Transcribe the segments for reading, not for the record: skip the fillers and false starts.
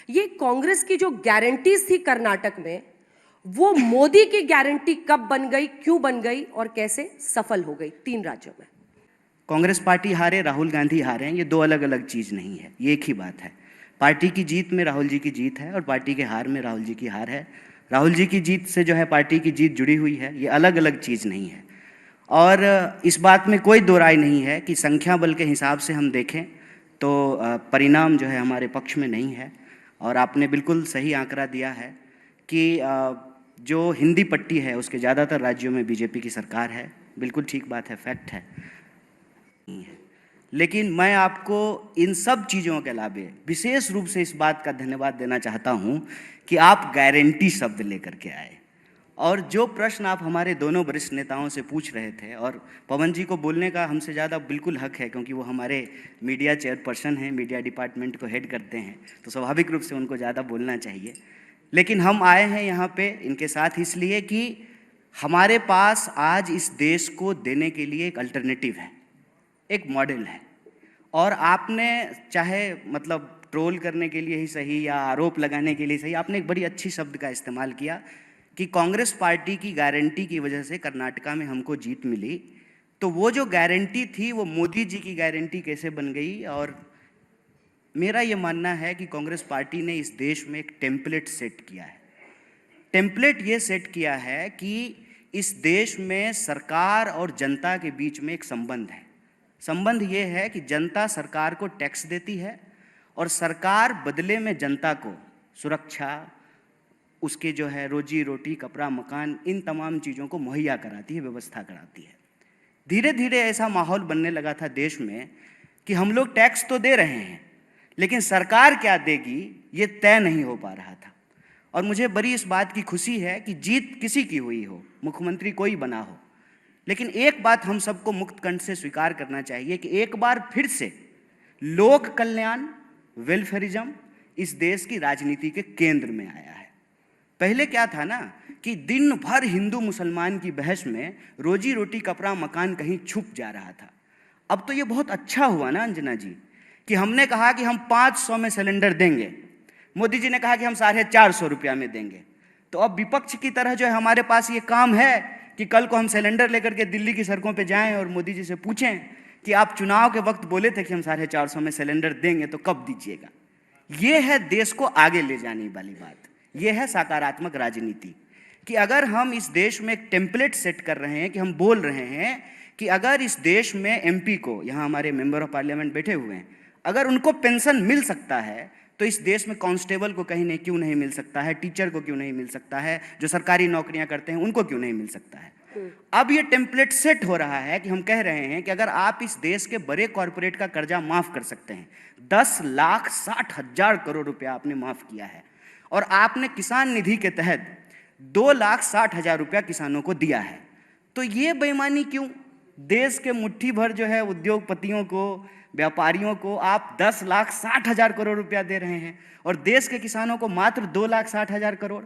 ये कांग्रेस की जो गारंटीज थी कर्नाटक में, वो मोदी की गारंटी कब बन गई, क्यों बन गई और कैसे सफल हो गई 3 राज्यों में? कांग्रेस पार्टी हारे, राहुल गांधी हारे हैं, ये दो अलग अलग चीज़ नहीं है, ये एक ही बात है। पार्टी की जीत में राहुल जी की जीत है और पार्टी के हार में राहुल जी की हार है। राहुल जी की जीत से जो है पार्टी की जीत जुड़ी हुई है, ये अलग अलग चीज़ नहीं है। और इस बात में कोई दो राय नहीं है कि संख्या बल के हिसाब से हम देखें तो परिणाम जो है हमारे पक्ष में नहीं है। और आपने बिल्कुल सही आंकड़ा दिया है कि जो हिंदी पट्टी है उसके ज़्यादातर राज्यों में बीजेपी की सरकार है। बिल्कुल ठीक बात है, फैक्ट है। लेकिन मैं आपको इन सब चीज़ों के अलावे विशेष रूप से इस बात का धन्यवाद देना चाहता हूं कि आप गारंटी शब्द लेकर के आए। और जो प्रश्न आप हमारे दोनों वरिष्ठ नेताओं से पूछ रहे थे, और पवन जी को बोलने का हमसे ज़्यादा बिल्कुल हक है क्योंकि वो हमारे मीडिया चेयरपर्सन हैं, मीडिया डिपार्टमेंट को हेड करते हैं, तो स्वाभाविक रूप से उनको ज़्यादा बोलना चाहिए। लेकिन हम आए हैं यहाँ पे इनके साथ इसलिए कि हमारे पास आज इस देश को देने के लिए एक अल्टरनेटिव है, एक मॉडल है। और आपने चाहे मतलब ट्रोल करने के लिए ही सही या आरोप लगाने के लिए सही, आपने एक बड़ी अच्छी शब्द का इस्तेमाल किया कि कांग्रेस पार्टी की गारंटी की वजह से कर्नाटका में हमको जीत मिली। तो वो जो गारंटी थी वो मोदी जी की गारंटी कैसे बन गई? और मेरा ये मानना है कि कांग्रेस पार्टी ने इस देश में एक टेम्पलेट सेट किया है। टेम्पलेट ये सेट किया है कि इस देश में सरकार और जनता के बीच में एक संबंध है। संबंध ये है कि जनता सरकार को टैक्स देती है और सरकार बदले में जनता को सुरक्षा, उसके जो है रोजी रोटी, कपड़ा, मकान, इन तमाम चीज़ों को मुहैया कराती है, व्यवस्था कराती है। धीरे धीरे ऐसा माहौल बनने लगा था देश में कि हम लोग टैक्स तो दे रहे हैं लेकिन सरकार क्या देगी ये तय नहीं हो पा रहा था। और मुझे बड़ी इस बात की खुशी है कि जीत किसी की हुई हो, मुख्यमंत्री कोई बना हो, लेकिन एक बात हम सबको मुक्त कंठ से स्वीकार करना चाहिए कि एक बार फिर से लोक कल्याण, वेलफेयरिज्म इस देश की राजनीति के केंद्र में आया है। पहले क्या था ना कि दिन भर हिंदू मुसलमान की बहस में रोजी रोटी, कपड़ा, मकान कहीं छुप जा रहा था। अब तो ये बहुत अच्छा हुआ ना अंजना जी कि हमने कहा कि हम 500 में सिलेंडर देंगे, मोदी जी ने कहा कि हम 450 रुपया में देंगे। तो अब विपक्ष की तरह जो है हमारे पास ये काम है कि कल को हम सिलेंडर लेकर के दिल्ली की सड़कों पे जाएं और मोदी जी से पूछें कि आप चुनाव के वक्त बोले थे कि हम 450 में सिलेंडर देंगे, तो कब दीजिएगा? ये है देश को आगे ले जाने वाली बात, ये है सकारात्मक राजनीति। कि अगर हम इस देश में एक टेम्पलेट सेट कर रहे हैं कि हम बोल रहे हैं कि अगर इस देश में एमपी को, यहाँ हमारे मेंबर ऑफ पार्लियामेंट बैठे हुए हैं, अगर उनको पेंशन मिल सकता है तो इस देश में कांस्टेबल को कहीं नहीं क्यों नहीं मिल सकता है, टीचर को क्यों नहीं मिल सकता है, जो सरकारी नौकरियां करते हैं उनको क्यों नहीं मिल सकता है। अब ये टेम्पलेट सेट हो रहा है कि हम कह रहे हैं कि अगर आप इस देश के बड़े कॉरपोरेट का कर्जा माफ कर सकते हैं, 10,60,000 करोड़ रुपया आपने माफ किया है, और आपने किसान निधि के तहत 2,60,000 रुपया किसानों को दिया है, तो ये बेईमानी क्यों? देश के मुट्ठी भर जो है उद्योगपतियों को, व्यापारियों को आप 10,60,000 करोड़ रुपया दे रहे हैं और देश के किसानों को मात्र 2,60,000 करोड़।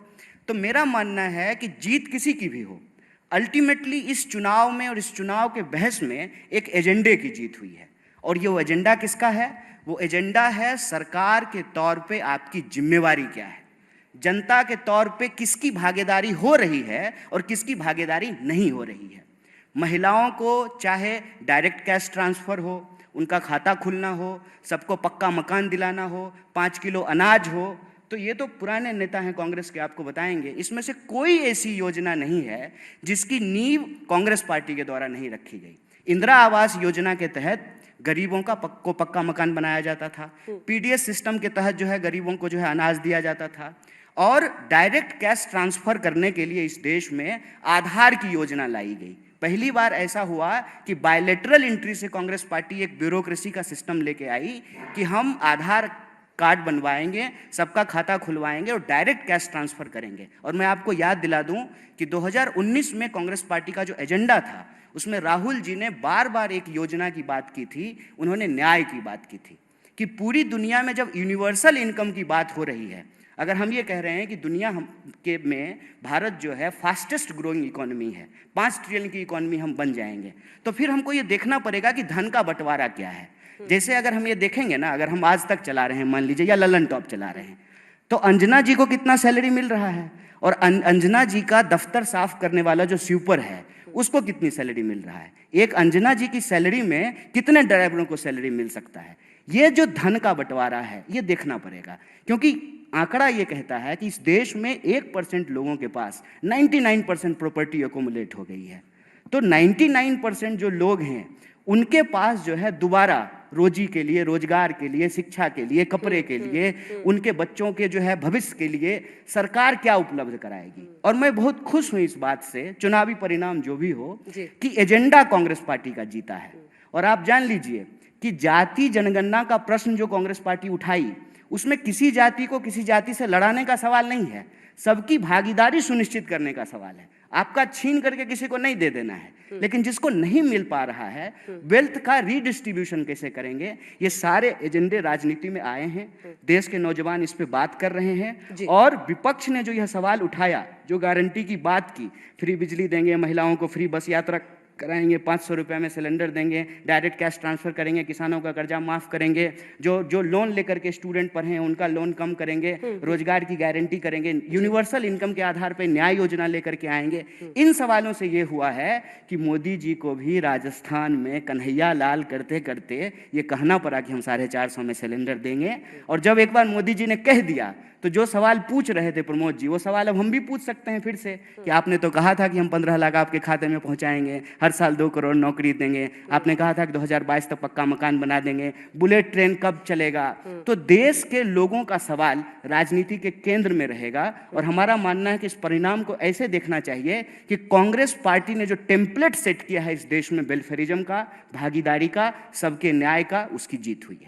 तो मेरा मानना है कि जीत किसी की भी हो, अल्टीमेटली इस चुनाव में और इस चुनाव के बहस में एक एजेंडे की जीत हुई है। और ये वो एजेंडा किसका है? वो एजेंडा है सरकार के तौर पे आपकी जिम्मेवारी क्या है, जनता के तौर पे किसकी भागीदारी हो रही है और किसकी भागीदारी नहीं हो रही है। महिलाओं को चाहे डायरेक्ट कैश ट्रांसफर हो, उनका खाता खुलना हो, सबको पक्का मकान दिलाना हो, 5 किलो अनाज हो, तो ये तो पुराने नेता हैं कांग्रेस के, आपको बताएंगे। इसमें से कोई ऐसी योजना नहीं है जिसकी नींव कांग्रेस पार्टी के द्वारा नहीं रखी गई। इंदिरा आवास योजना के तहत गरीबों का पक्का मकान बनाया जाता था, पीडीएस सिस्टम के तहत जो है गरीबों को जो है अनाज दिया जाता था, और डायरेक्ट कैश ट्रांसफर करने के लिए इस देश में आधार की योजना लाई गई। पहली बार ऐसा हुआ कि बायलैटरल एंट्री से कांग्रेस पार्टी एक ब्यूरोक्रेसी का सिस्टम लेके आई कि हम आधार कार्ड बनवाएंगे, सबका खाता खुलवाएंगे और डायरेक्ट कैश ट्रांसफर करेंगे। और मैं आपको याद दिला दूं कि 2019 में कांग्रेस पार्टी का जो एजेंडा था उसमें राहुल जी ने बार बार एक योजना की बात की थी, उन्होंने न्याय की बात की थी कि पूरी दुनिया में जब यूनिवर्सल इनकम की बात हो रही है, अगर हम ये कह रहे हैं कि दुनिया में भारत जो है फास्टेस्ट ग्रोइंग इकोनॉमी है, 5 ट्रिलियन की इकोनॉमी हम बन जाएंगे, तो फिर हमको ये देखना पड़ेगा कि धन का बंटवारा क्या है। जैसे अगर हम ये देखेंगे ना, अगर हम आज तक चला रहे हैं मान लीजिए, या ललन टॉप चला रहे हैं, तो अंजना जी को कितना सैलरी मिल रहा है, और अंजना जी का दफ्तर साफ करने वाला जो स्वीपर है उसको कितनी सैलरी मिल रहा है। एक अंजना जी की सैलरी में कितने ड्राइवरों को सैलरी मिल सकता है। ये जो धन का बंटवारा है ये देखना पड़ेगा, क्योंकि आंकड़ा ये कहता है कि इस देश में 1% लोगों के पास 99% प्रॉपर्टी अकोमुलेट हो गई है। तो 99% जो लोग हैं उनके पास जो है दोबारा रोजी के लिए, रोजगार के लिए, शिक्षा के लिए, कपड़े के लिए, उनके बच्चों के जो है भविष्य के लिए सरकार क्या उपलब्ध कराएगी। और मैं बहुत खुश हूं इस बात से, चुनावी परिणाम जो भी हो, कि एजेंडा कांग्रेस पार्टी का जीता है। और आप जान लीजिए कि जाति जनगणना का प्रश्न जो कांग्रेस पार्टी उठाई, उसमें किसी जाति को किसी जाति से लड़ाने का सवाल नहीं है, सबकी भागीदारी सुनिश्चित करने का सवाल है। आपका छीन करके किसी को नहीं दे देना है, लेकिन जिसको नहीं मिल पा रहा है वेल्थ का रीडिस्ट्रीब्यूशन कैसे करेंगे, ये सारे एजेंडे राजनीति में आए हैं। देश के नौजवान इस पे बात कर रहे हैं। और विपक्ष ने जो यह सवाल उठाया, जो गारंटी की बात की, फ्री बिजली देंगे, महिलाओं को फ्री बस यात्रा कराएंगे, 500 रुपये में सिलेंडर देंगे, डायरेक्ट कैश ट्रांसफर करेंगे, किसानों का कर्जा माफ करेंगे, जो लोन लेकर के स्टूडेंट पढ़े हैं उनका लोन कम करेंगे, रोजगार की गारंटी करेंगे, यूनिवर्सल इनकम के आधार पर न्याय योजना लेकर के आएंगे। इन सवालों से ये हुआ है कि मोदी जी को भी राजस्थान में कन्हैया लाल करते करते ये कहना पड़ा कि हम 450 में सिलेंडर देंगे। और जब एक बार मोदी जी ने कह दिया तो जो सवाल पूछ रहे थे प्रमोद जी, वो सवाल अब हम भी पूछ सकते हैं फिर से कि आपने तो कहा था कि हम 15 लाख आपके खाते में पहुंचाएंगे, हर साल 2 करोड़ नौकरी देंगे, आपने कहा था कि 2022 तक पक्का मकान बना देंगे, बुलेट ट्रेन कब चलेगा। तो देश के लोगों का सवाल राजनीति के केंद्र में रहेगा। और हमारा मानना है कि इस परिणाम को ऐसे देखना चाहिए कि कांग्रेस पार्टी ने जो टेम्पलेट सेट किया है इस देश में वेलफेयरिज्म का, भागीदारी का, सबके न्याय का, उसकी जीत हुई है।